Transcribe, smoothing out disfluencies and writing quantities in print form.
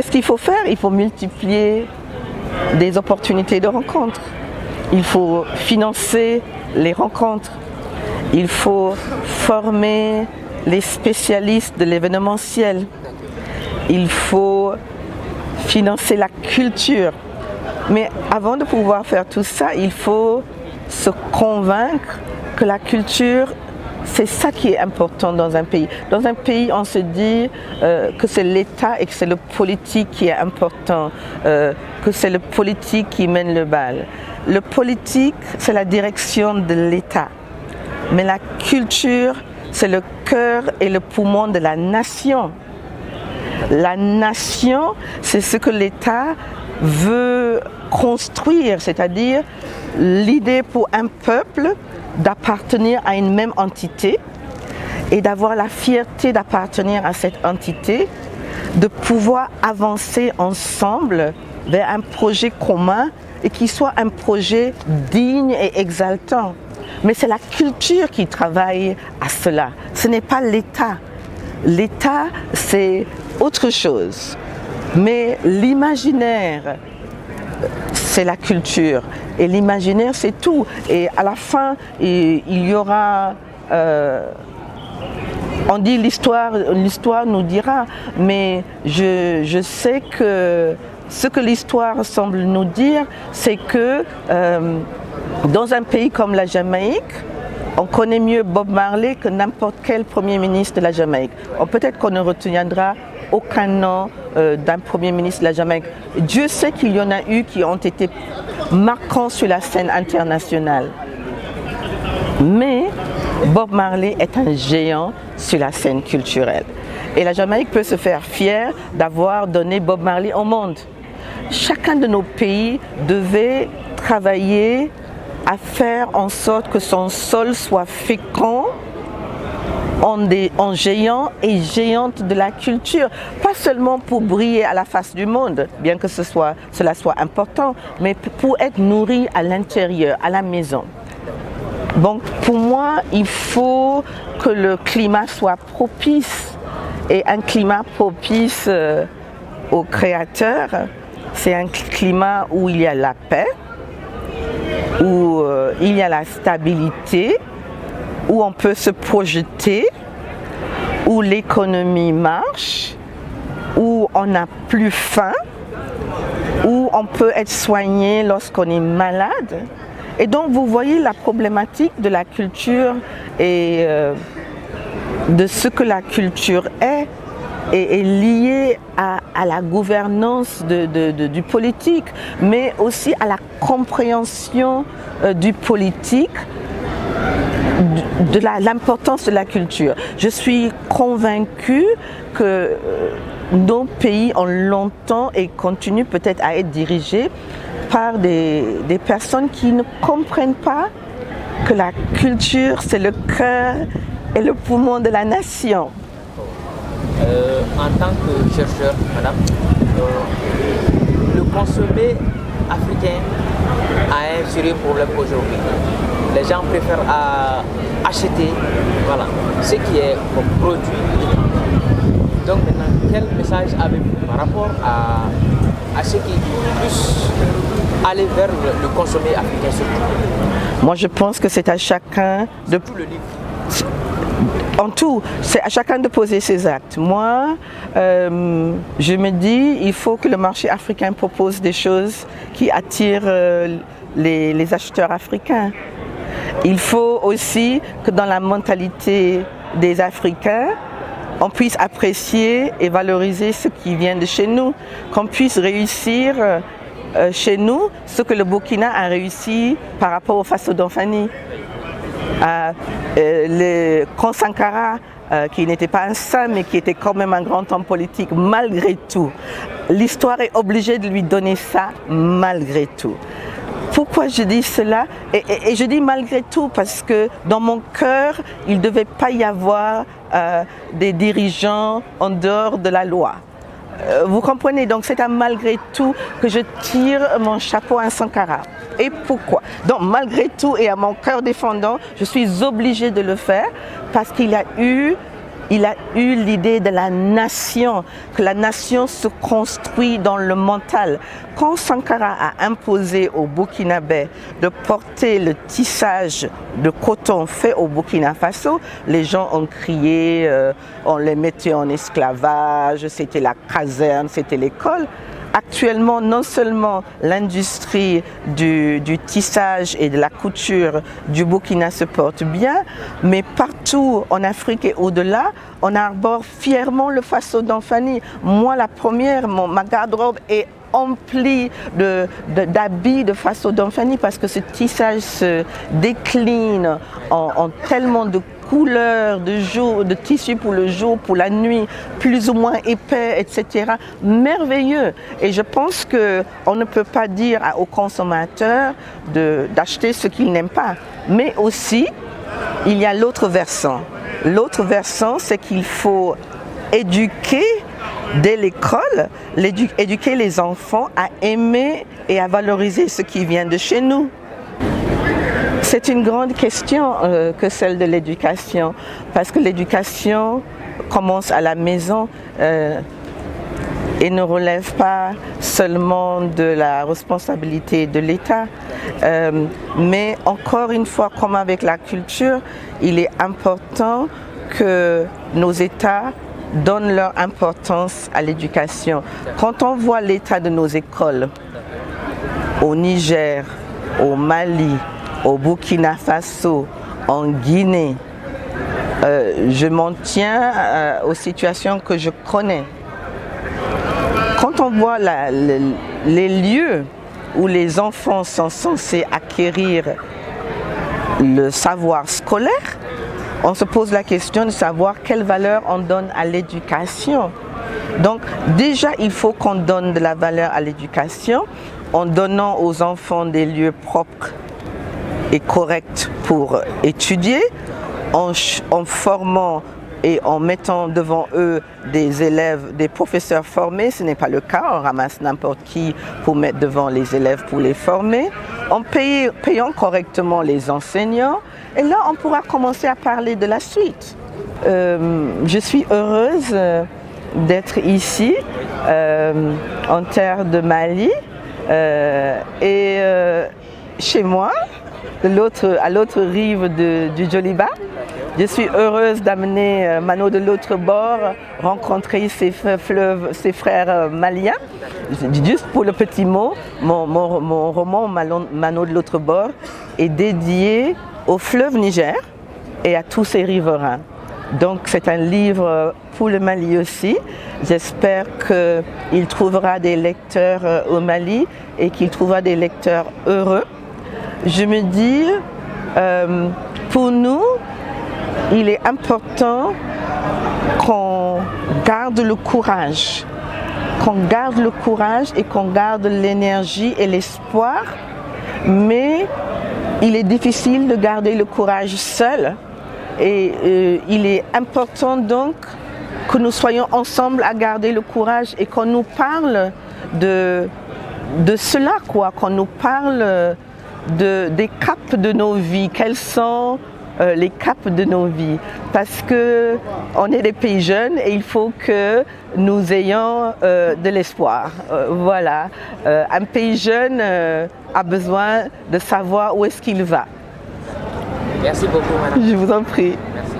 qu'est-ce qu'il faut faire? Il faut multiplier des opportunités de rencontres. Il faut financer les rencontres. Il faut former les spécialistes de l'événementiel. Il faut financer la culture. Mais avant de pouvoir faire tout ça, il faut se convaincre que la culture, c'est ça qui est important dans un pays. Dans un pays, on se dit que c'est l'État et que c'est le politique qui est important, que c'est le politique qui mène le bal. Le politique, c'est la direction de l'État. Mais la culture, c'est le cœur et le poumon de la nation. La nation, c'est ce que l'État veut construire, c'est-à-dire l'idée pour un peuple d'appartenir à une même entité et d'avoir la fierté d'appartenir à cette entité, de pouvoir avancer ensemble vers un projet commun et qui soit un projet digne et exaltant. Mais c'est la culture qui travaille à cela, ce n'est pas l'État. L'État, c'est autre chose. Mais l'imaginaire, c'est la culture. Et l'imaginaire, c'est tout. Et à la fin, il y aura... on dit l'histoire nous dira, mais je sais que ce que l'histoire semble nous dire, c'est que dans un pays comme la Jamaïque, on connaît mieux Bob Marley que n'importe quel premier ministre de la Jamaïque. Peut-être qu'on ne retiendra aucun nom d'un premier ministre de la Jamaïque. Dieu sait qu'il y en a eu qui ont été marquants sur la scène internationale. Mais Bob Marley est un géant sur la scène culturelle. Et la Jamaïque peut se faire fière d'avoir donné Bob Marley au monde. Chacun de nos pays devait travailler à faire en sorte que son sol soit fécond en géants et géantes de la culture. Pas seulement pour briller à la face du monde, bien que cela soit important, mais pour être nourri à l'intérieur, à la maison. Donc pour moi, il faut que le climat soit propice. Et un climat propice aux créateurs, c'est un climat où il y a la paix, où il y a la stabilité, où on peut se projeter, où l'économie marche, où on n'a plus faim, où on peut être soigné lorsqu'on est malade. Et donc vous voyez la problématique de la culture et de ce que la culture est liée à la gouvernance du politique, mais aussi à la compréhension du politique, de l'importance de la culture. Je suis convaincue que nos pays ont longtemps et continuent peut-être à être dirigés par des personnes qui ne comprennent pas que la culture, c'est le cœur et le poumon de la nation. En tant que chercheur, madame, le consommé africain a un sérieux problème aujourd'hui. Les gens préfèrent acheter ce qui est comme produit. Donc maintenant, quel message avez-vous par rapport à ce qui puisse aller vers le consommé africain surtout? Moi je pense que c'est à chacun de... Tout le livre. En tout, c'est à chacun de poser ses actes. Moi, je me dis, il faut que le marché africain propose des choses qui attirent les acheteurs africains. Il faut aussi que dans la mentalité des Africains, on puisse apprécier et valoriser ce qui vient de chez nous, qu'on puisse réussir chez nous ce que le Burkina a réussi par rapport au Faso d'Anfani. Le Kron Sankara, qui n'était pas un saint, mais qui était quand même un grand homme politique, malgré tout. L'histoire est obligée de lui donner ça, malgré tout. Pourquoi je dis cela? Et je dis malgré tout parce que dans mon cœur, il ne devait pas y avoir des dirigeants en dehors de la loi. Vous comprenez? Donc c'est à malgré tout que je tire mon chapeau à Sankara. Et pourquoi? Donc malgré tout et à mon cœur défendant, je suis obligée de le faire parce qu'il a eu il a eu l'idée de la nation, que la nation se construit dans le mental. Quand Sankara a imposé aux Burkinabés de porter le tissage de coton fait au Burkina Faso, les gens ont crié, on les mettait en esclavage, c'était la caserne, c'était l'école. Actuellement, non seulement l'industrie du tissage et de la couture du Burkina se porte bien, mais partout en Afrique et au-delà, on arbore fièrement le Faso Damphani. Moi, la première, ma garde-robe est emplie d'habits de Faso Damphani parce que ce tissage se décline en tellement de couleurs, de tissus pour le jour, pour la nuit, plus ou moins épais, etc. Merveilleux. Et je pense qu'on ne peut pas dire aux consommateurs d'acheter ce qu'ils n'aiment pas. Mais aussi, il y a l'autre versant. L'autre versant, c'est qu'il faut éduquer dès l'école, éduquer les enfants à aimer et à valoriser ce qui vient de chez nous. C'est une grande question que celle de l'éducation, parce que l'éducation commence à la maison et ne relève pas seulement de la responsabilité de l'État. Mais encore une fois, comme avec la culture, il est important que nos États donnent leur importance à l'éducation. Quand on voit l'état de nos écoles au Niger, au Mali, au Burkina Faso, en Guinée, je m'en tiens aux situations que je connais. Quand on voit les lieux où les enfants sont censés acquérir le savoir scolaire, on se pose la question de savoir quelle valeur on donne à l'éducation. Donc déjà, il faut qu'on donne de la valeur à l'éducation en donnant aux enfants des lieux propres et corrects pour étudier, en formant et en mettant devant eux des élèves, des professeurs formés. Ce n'est pas le cas, on ramasse n'importe qui pour mettre devant les élèves pour les former, en payant correctement les enseignants. Et là, on pourra commencer à parler de la suite. Je suis heureuse d'être ici, en terre de Mali, et chez moi, à l'autre rive du Djoliba. Je suis heureuse d'amener Mano de l'autre bord, rencontrer ses frères maliens. Juste pour le petit mot, mon roman Mano de l'autre bord est dédié au fleuve Niger et à tous ses riverains. Donc c'est un livre pour le Mali aussi. J'espère qu'il trouvera des lecteurs au Mali et qu'il trouvera des lecteurs heureux. Je me dis, pour nous, il est important qu'on garde le courage, et qu'on garde l'énergie et l'espoir, mais il est difficile de garder le courage seul et il est important donc que nous soyons ensemble à garder le courage et qu'on nous parle de cela, qu'on nous parle des caps de nos vies, quels sont les caps de nos vies, parce que on est des pays jeunes et il faut que nous ayons de l'espoir. Voilà, un pays jeune a besoin de savoir où est-ce qu'il va. Merci beaucoup, madame. Je vous en prie. Merci.